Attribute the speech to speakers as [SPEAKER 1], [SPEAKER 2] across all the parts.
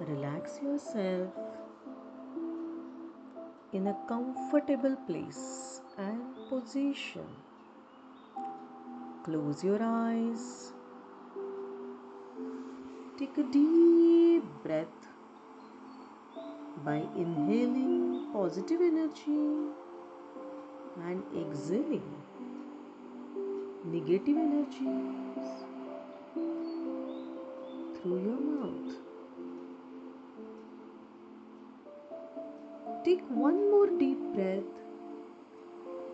[SPEAKER 1] Relax yourself in a comfortable place and position. Close your eyes. Take a deep breath by inhaling positive energy and exhaling negative energies through your mouth. Take one more deep breath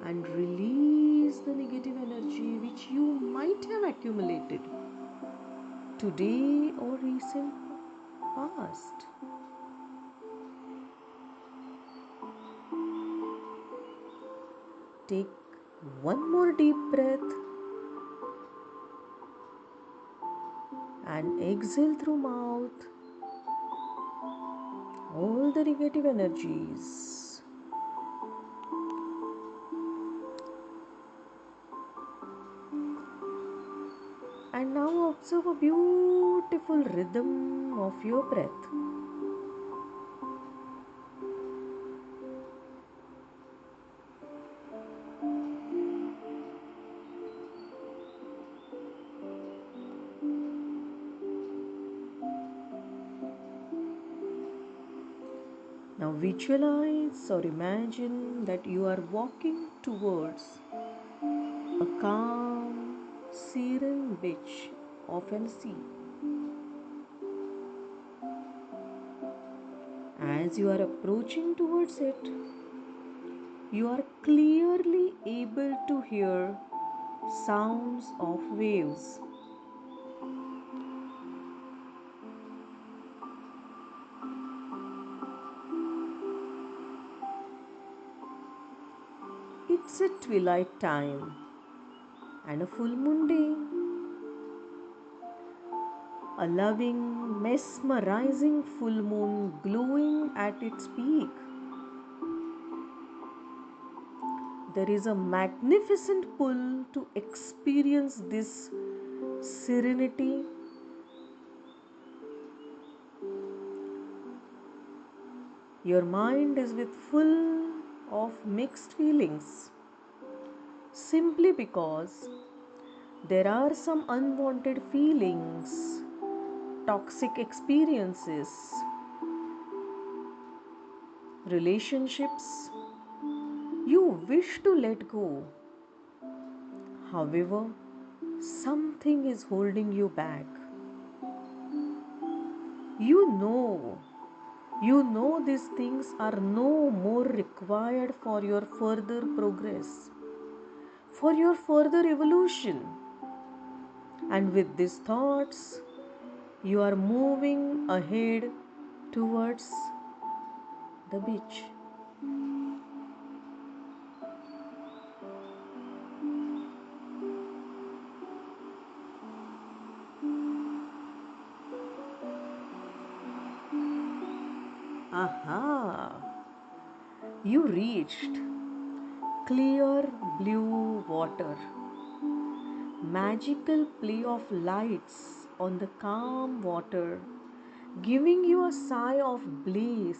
[SPEAKER 1] and release the negative energy which you might have accumulated today or recent past. Take one more deep breath and exhale through mouth all the negative energies. And now observe a beautiful rhythm of your breath. Now visualize or imagine that you are walking towards a calm, serene beach of a sea. As you are approaching towards it, you are clearly able to hear sounds of waves. It's a twilight time and a full moon day. A loving, mesmerizing full moon glowing at its peak. There is a magnificent pull to experience this serenity. Your mind is with full of mixed feelings simply because there are some unwanted feelings, toxic experiences, relationships you wish to let go. However, something is holding you back. You know these things are no more required for your further progress, for your further evolution. And with these thoughts, you are moving ahead towards the beach. Aha! You reached clear blue water, magical play of lights on the calm water, giving you a sigh of bliss.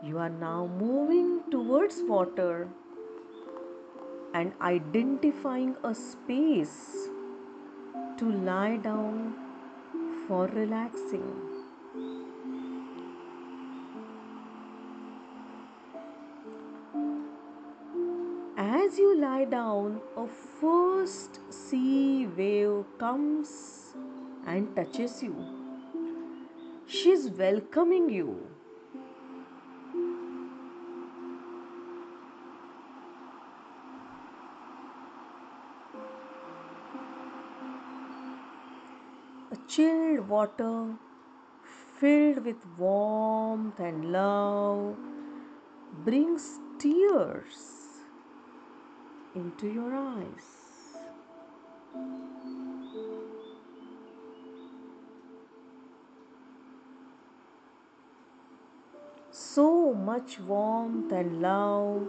[SPEAKER 1] You are now moving towards water and identifying a space to lie down for relaxing. As you lie down, a first sea wave comes and touches you. She's welcoming you. A chilled water filled with warmth and love brings tears into your eyes. So much warmth and love.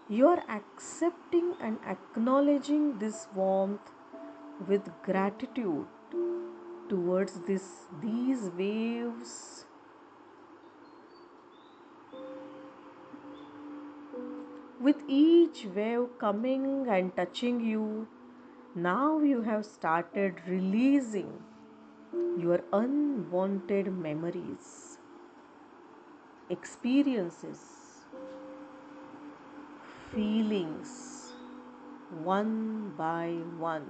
[SPEAKER 1] You are accepting and acknowledging this warmth with gratitude towards these waves. With each wave coming and touching you, now you have started releasing your unwanted memories, experiences, feelings, one by one.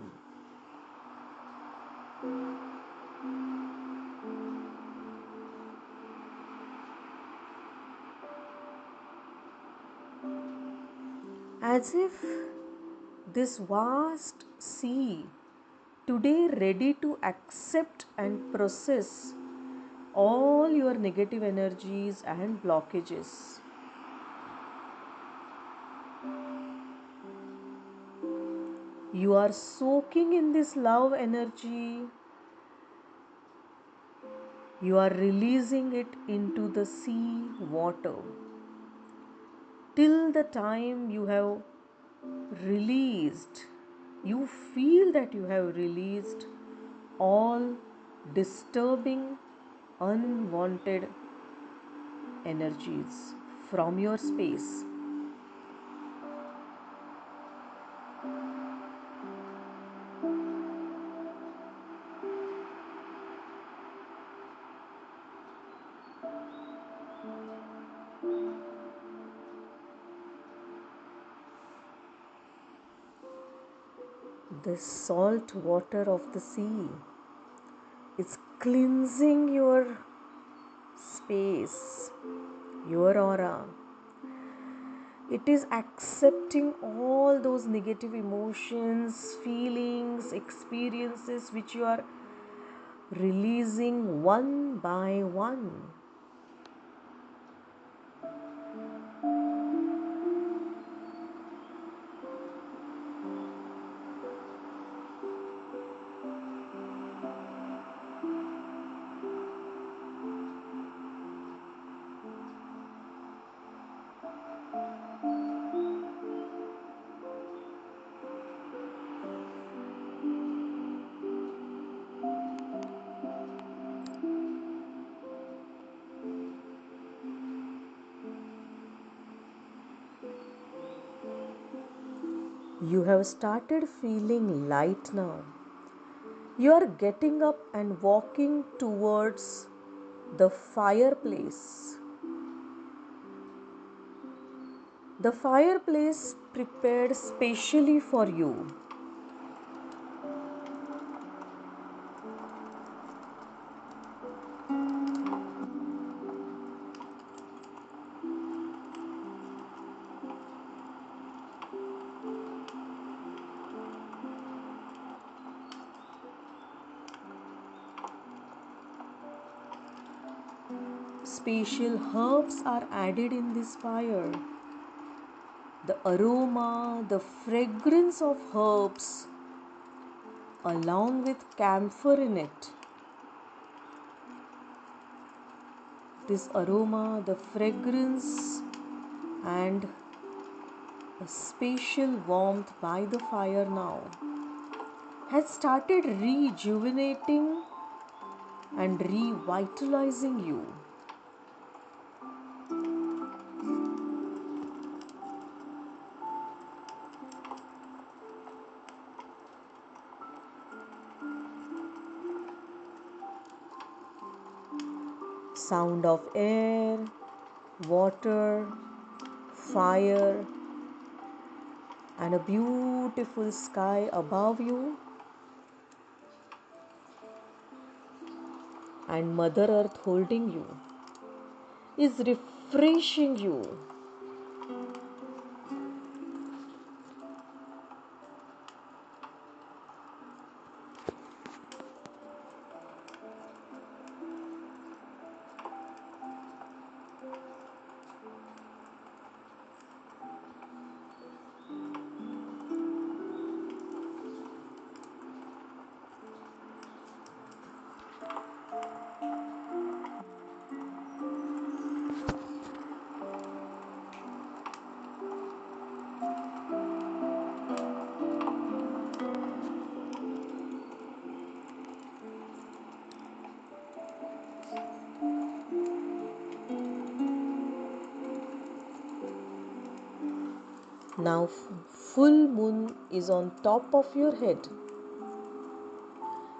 [SPEAKER 1] As if this vast sea today ready to accept and process all your negative energies and blockages. You are soaking in this love energy. You are releasing it into the sea water. Till the time you have released, you feel that you have released all disturbing, unwanted energies from your space. The salt water of the sea is cleansing your space, your aura. It is accepting all those negative emotions, feelings, experiences which you are releasing one by one. You have started feeling light now. You are getting up and walking towards the fireplace. The fireplace prepared specially for you. Special herbs are added in this fire. The aroma, the fragrance of herbs, along with camphor in it. This aroma, the fragrance, and a special warmth by the fire now has started rejuvenating and revitalizing you. Sound of air, water, fire, and a beautiful sky above you, and Mother Earth holding you is refreshing you. Now, full moon is on top of your head.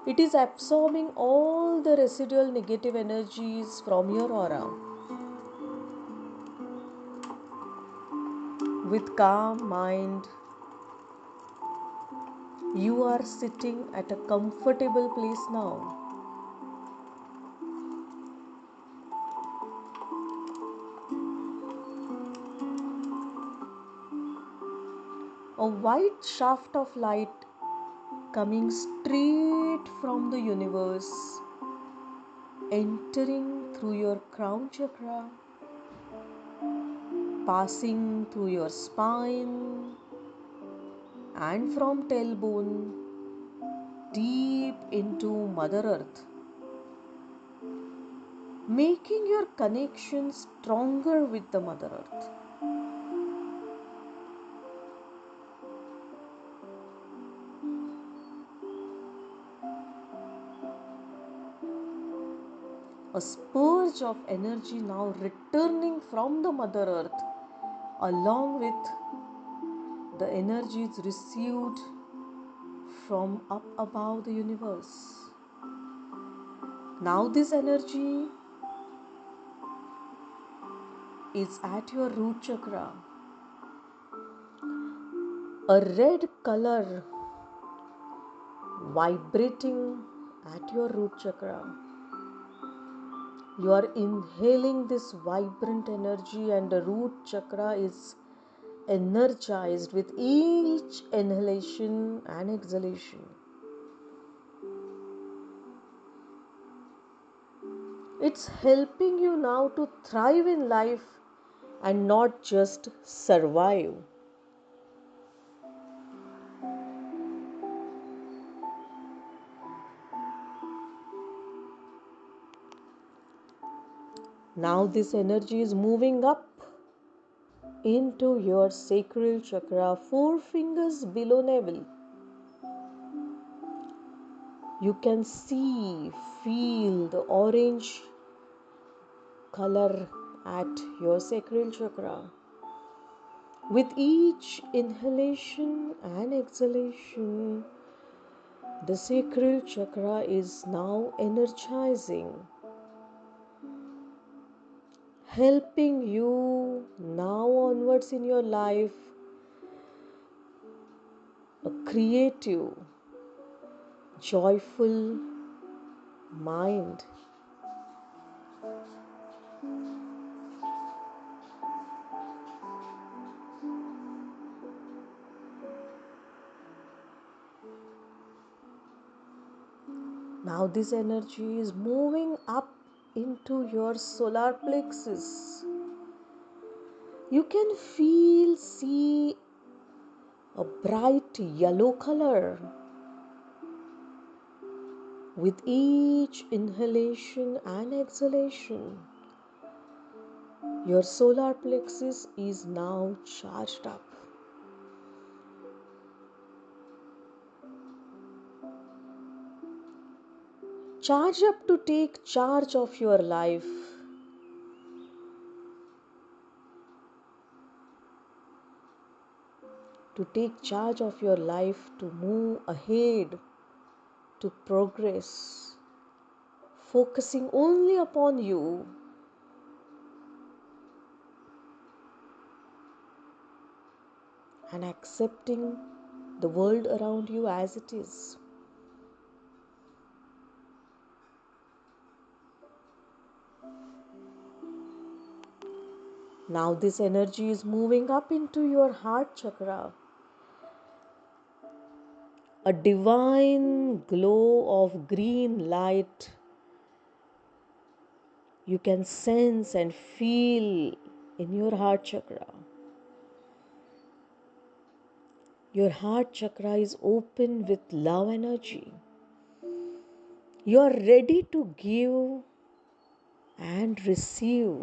[SPEAKER 1] It is absorbing all the residual negative energies from your aura. With calm mind, you are sitting at a comfortable place now. A white shaft of light coming straight from the universe, entering through your crown chakra, passing through your spine, and from tailbone deep into Mother Earth, making your connection stronger with the Mother Earth. A spurge of energy now returning from the Mother Earth, along with the energies received from up above the universe. Now, this energy is at your root chakra. A red color vibrating at your root chakra. You are inhaling this vibrant energy, and the root chakra is energized with each inhalation and exhalation. It's helping you now to thrive in life and not just survive. Now this energy is moving up into your sacral chakra, 4 fingers below navel. You can see, feel the orange color at your sacral chakra. With each inhalation and exhalation, the sacral chakra is now energizing, helping you now onwards in your life a creative, joyful mind. Now this energy is moving up into your solar plexus. You can see a bright yellow color. With each inhalation and exhalation, your solar plexus is now charged up. Charge up to take charge of your life. To take charge of your life, to move ahead, to progress, focusing only upon you. And accepting the world around you as it is. Now this energy is moving up into your heart chakra. A divine glow of green light you can sense and feel in your heart chakra. Your heart chakra is open with love energy. You are ready to give and receive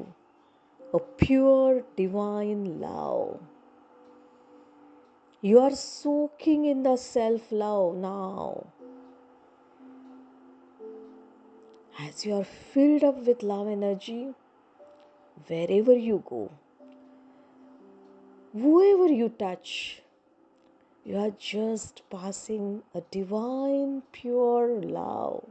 [SPEAKER 1] a pure divine love. You are soaking in the self-love now. As you are filled up with love energy, wherever you go, Whoever you touch, you are just passing a divine, pure love.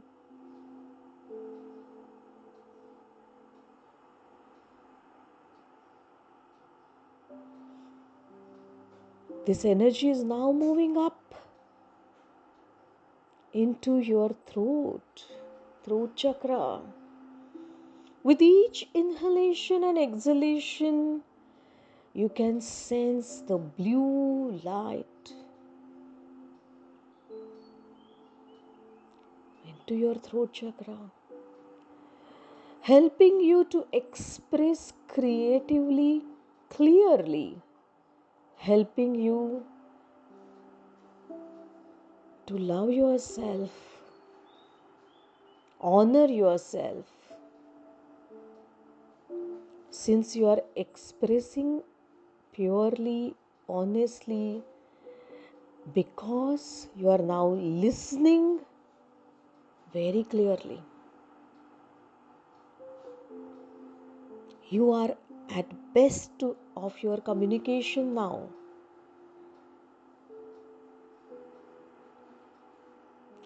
[SPEAKER 1] This energy is now moving up into your throat chakra. With each inhalation and exhalation, you can sense the blue light into your throat chakra, helping you to express creatively, clearly, helping you to love yourself, honor yourself. Since you are expressing purely, honestly, because you are now listening very clearly. You are at best of your communication now.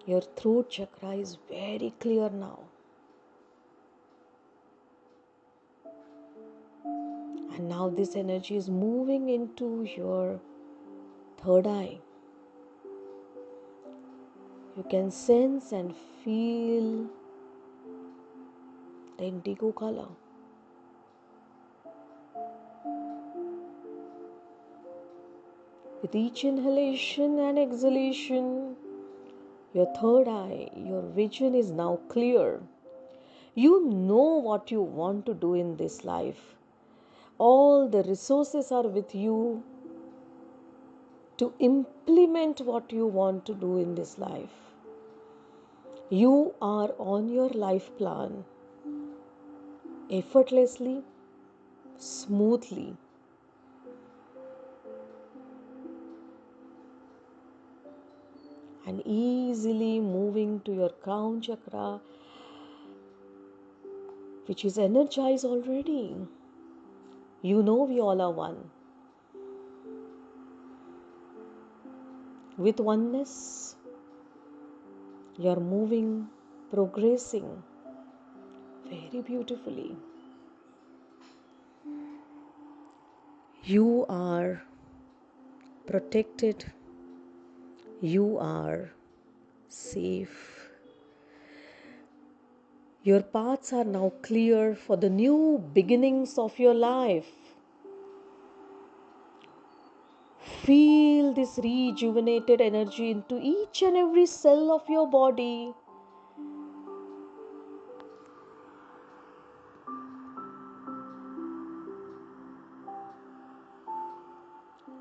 [SPEAKER 1] Your throat chakra is very clear now. And now this energy is moving into your third eye. You can sense and feel the indigo color. With each inhalation and exhalation, your third eye, your vision is now clear. You know what you want to do in this life. All the resources are with you to implement what you want to do in this life. You are on your life plan effortlessly, smoothly. And easily moving to your crown chakra, which is energized already. You know we all are one. With oneness, you are moving, progressing very beautifully. You are protected. You are safe. Your paths are now clear for the new beginnings of your life. Feel this rejuvenated energy into each and every cell of your body.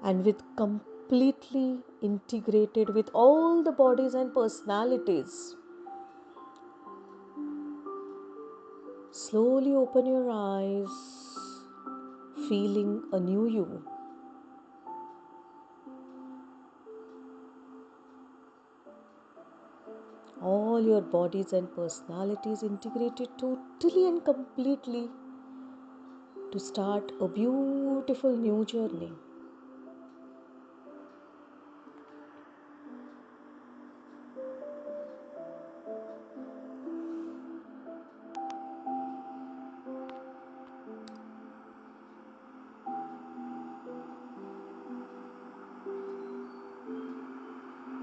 [SPEAKER 1] And with completely integrated with all the bodies and personalities. Slowly open your eyes, feeling a new you. All your bodies and personalities integrated totally and completely to start a beautiful new journey.